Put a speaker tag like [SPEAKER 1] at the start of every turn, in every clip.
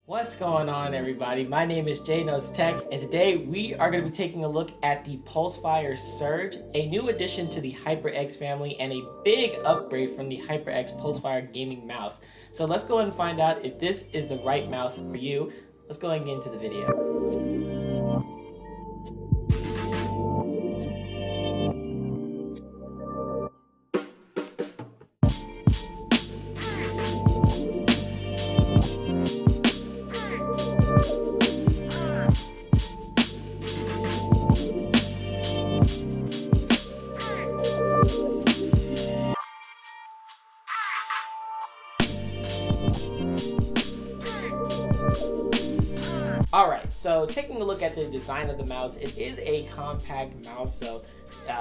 [SPEAKER 1] What's going on, everybody? My name is J Knows Tech, and today we are going to be taking a look at the PulsFire Surge, a new addition to the HyperX family and a big upgrade from the HyperX PulsFire gaming mouse. So let's go ahead and find out if this is the right mouse for you. Let's go ahead and get into the video. Alright, so taking a look at the design of the mouse, it is a compact mouse, so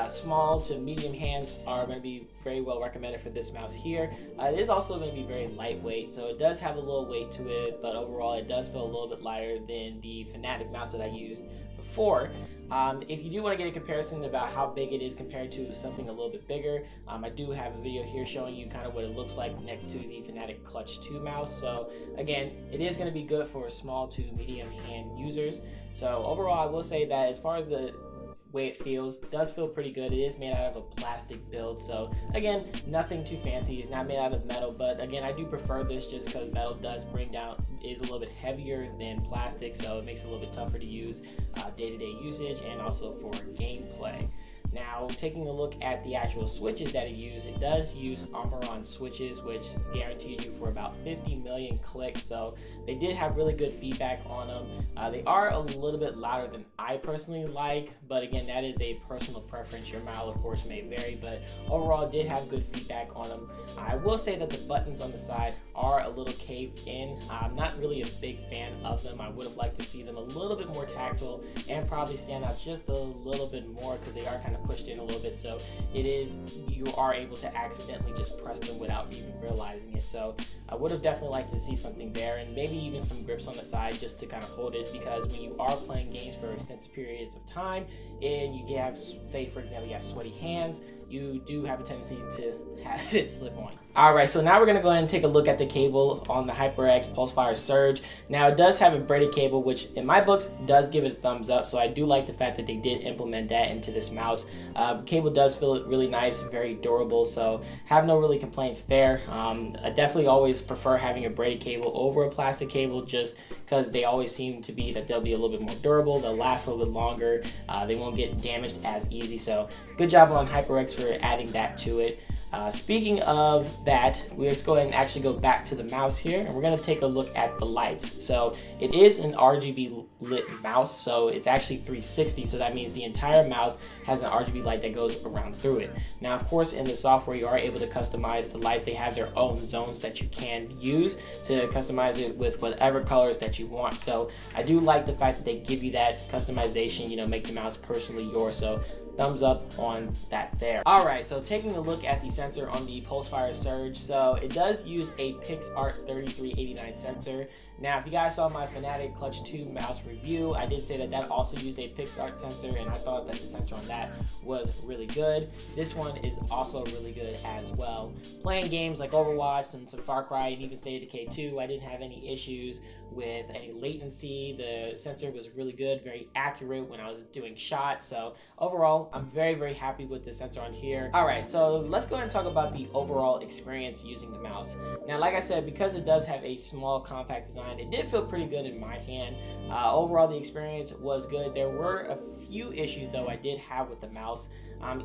[SPEAKER 1] small to medium hands are going to be very well recommended for this mouse here. It is also going to be very lightweight, so it does have a little weight to it, but overall it does feel a little bit lighter than the Fanatic mouse that I used before. If you do want to get a comparison about how big it is compared to something a little bit bigger, I do have a video here showing you kind of what it looks like next to the Fanatic Clutch 2 mouse. So again, it is going to be good for small to medium hand users. So overall, I will say that as far as the way it feels, it does feel pretty good. It is made out of a plastic build, so again, nothing too fancy. It's not made out of metal, but again, I do prefer this just because metal does is a little bit heavier than plastic, so it makes it a little bit tougher to use day-to-day usage and also for gameplay. Now, taking a look at the actual switches that it does use Armoron switches, which guarantees you for about 50 million clicks. So they did have really good feedback on them. They are a little bit louder than I personally like, but again, that is a personal preference. Your mile, of course, may vary, but overall, did have good feedback on them. I will say that the buttons on the side are a little caved in. I'm not really a big fan of them. I would have liked to see them a little bit more tactile and probably stand out just a little bit more because they are kind of pushed in a little bit, so you are able to accidentally just press them without even realizing it. So I would have definitely liked to see something there, and maybe even some grips on the side just to kind of hold it, because when you are playing games for extensive periods of time and you have, say for example, you have sweaty hands, you do have a tendency to have it slip on. Alright, so now we're going to go ahead and take a look at the cable on the HyperX PulsFire Surge. Now it does have a braided cable, which in my books does give it a thumbs up, so I do like the fact that they did implement that into this mouse. Cable does feel really nice, very durable, so have no really complaints there. I definitely always prefer having a braided cable over a plastic cable, just because they always seem to be that they'll be a little bit more durable, they'll last a little bit longer, they won't get damaged as easy. So good job on HyperX for adding that to it. Speaking of that, let's go ahead and actually go back to the mouse here, and we're going to take a look at the lights. So it is an RGB lit mouse, so it's actually 360, so that means the entire mouse has an RGB light that goes around through it. Now, of course, in the software, you are able to customize the lights. They have their own zones that you can use to customize it with whatever colors that you want. So I do like the fact that they give you that customization, make the mouse personally yours. So thumbs up on that there. Alright, so taking a look at the sensor on the PulsFire Surge, so it does use a PixArt 3389 sensor. Now, if you guys saw my Fanatic Clutch 2 mouse review, I did say that that also used a PixArt sensor, and I thought that the sensor on that was really good. This one is also really good as well. Playing games like Overwatch and some Far Cry and even State of Decay 2, I didn't have any issues with any latency. The sensor was really good, very accurate when I was doing shots. So overall, I'm very, very happy with the sensor on here. Alright, so let's go ahead and talk about the overall experience using the mouse. Now, like I said, because it does have a small compact design, it did feel pretty good in my hand. Overall, the experience was good. There were a few issues though I did have with the mouse.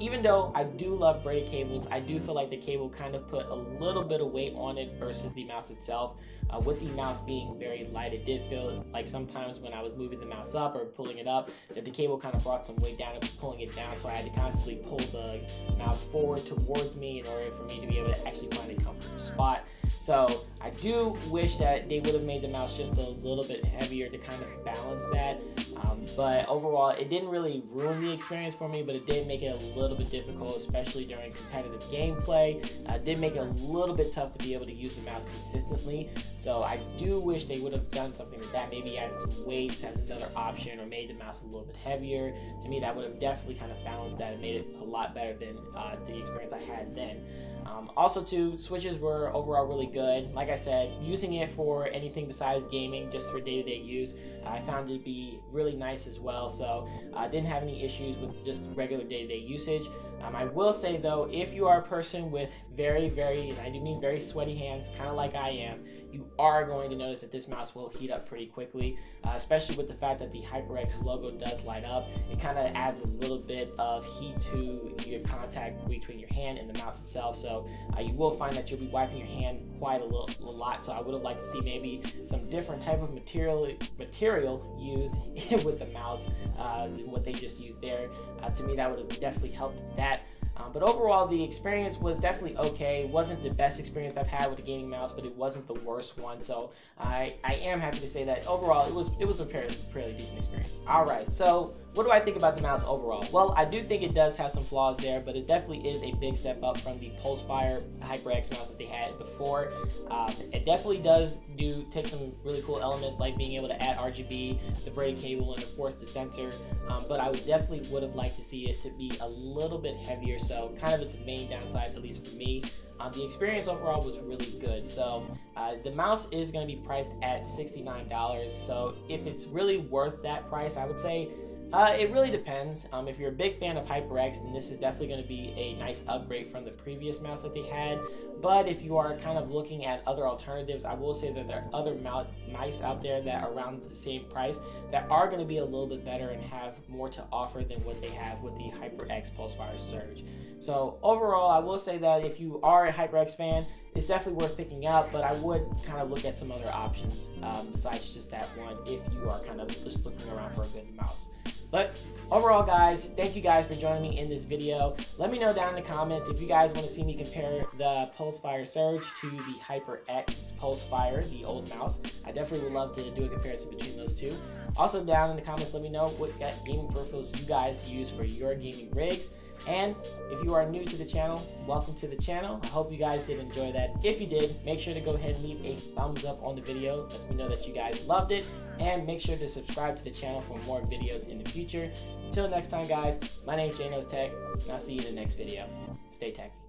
[SPEAKER 1] Even though I do love braided cables, I do feel like the cable kind of put a little bit of weight on it versus the mouse itself. With the mouse being very light, it did feel like sometimes when I was moving the mouse up or pulling it up, that the cable kind of brought some weight down and was pulling it down, so I had to constantly pull the mouse forward towards me in order for me to be able to actually find a comfortable spot. So I do wish that they would have made the mouse just a little bit heavier to kind of balance that. But overall, it didn't really ruin the experience for me, but it did make it a little bit difficult, especially during competitive gameplay. It did make it a little bit tough to be able to use the mouse consistently. So I do wish they would have done something with that, maybe added some weights as another option or made the mouse a little bit heavier. To me, that would have definitely kind of balanced that and made it a lot better than the experience I had then. Also too, switches were overall really good. Like I said, using it for anything besides gaming, just for day-to-day use, I found it to be really nice as well. So I didn't have any issues with just regular day-to-day usage. I will say though, if you are a person with very, and I do mean very sweaty hands, kind of like I am, you are going to notice that this mouse will heat up pretty quickly, especially with the fact that the HyperX logo does light up. It kind of adds a little bit of heat to your contact between your hand and the mouse itself. So you will find that you'll be wiping your hand quite a lot. So I would have liked to see maybe some different type of material used with the mouse than what they just used there. To me, that would have definitely helped that. But overall, the experience was definitely okay. It wasn't the best experience I've had with a gaming mouse, but it wasn't the worst one. So I am happy to say that overall, it was a fairly decent experience. All right, so what do I think about the mouse overall? Well, I do think it does have some flaws there, but it definitely is a big step up from the PulsFire HyperX mouse that they had before. It definitely does take some really cool elements like being able to add RGB, the braided cable, and of course the sensor. But I definitely would have liked to see it to be a little bit heavier. So kind of its main downside, at least for me. The experience overall was really good. So the mouse is going to be priced at $69. So if it's really worth that price, I would say it really depends. If you're a big fan of HyperX, then this is definitely going to be a nice upgrade from the previous mouse that they had. But if you are kind of looking at other alternatives, I will say that there are other mice out there that are around the same price that are going to be a little bit better and have more to offer than what they have with the HyperX PulsFire Surge. So overall, I will say that if you are a HyperX fan, it's definitely worth picking up, but I would kind of look at some other options besides just that one if you are kind of just looking around for a good mouse. But overall, guys, thank you guys for joining me in this video. Let me know down in the comments if you guys want to see me compare the PulsFire Surge to the HyperX PulsFire, the old mouse. I definitely would love to do a comparison between those two. Also down in the comments, let me know what gaming peripherals you guys use for your gaming rigs. And if you are new to the channel, welcome to the channel. I hope you guys did enjoy that. If you did, make sure to go ahead and leave a thumbs up on the video. Let me know that you guys loved it. And make sure to subscribe to the channel for more videos in the future. Until next time, guys, my name is Tech, and I'll see you in the next video. Stay techy.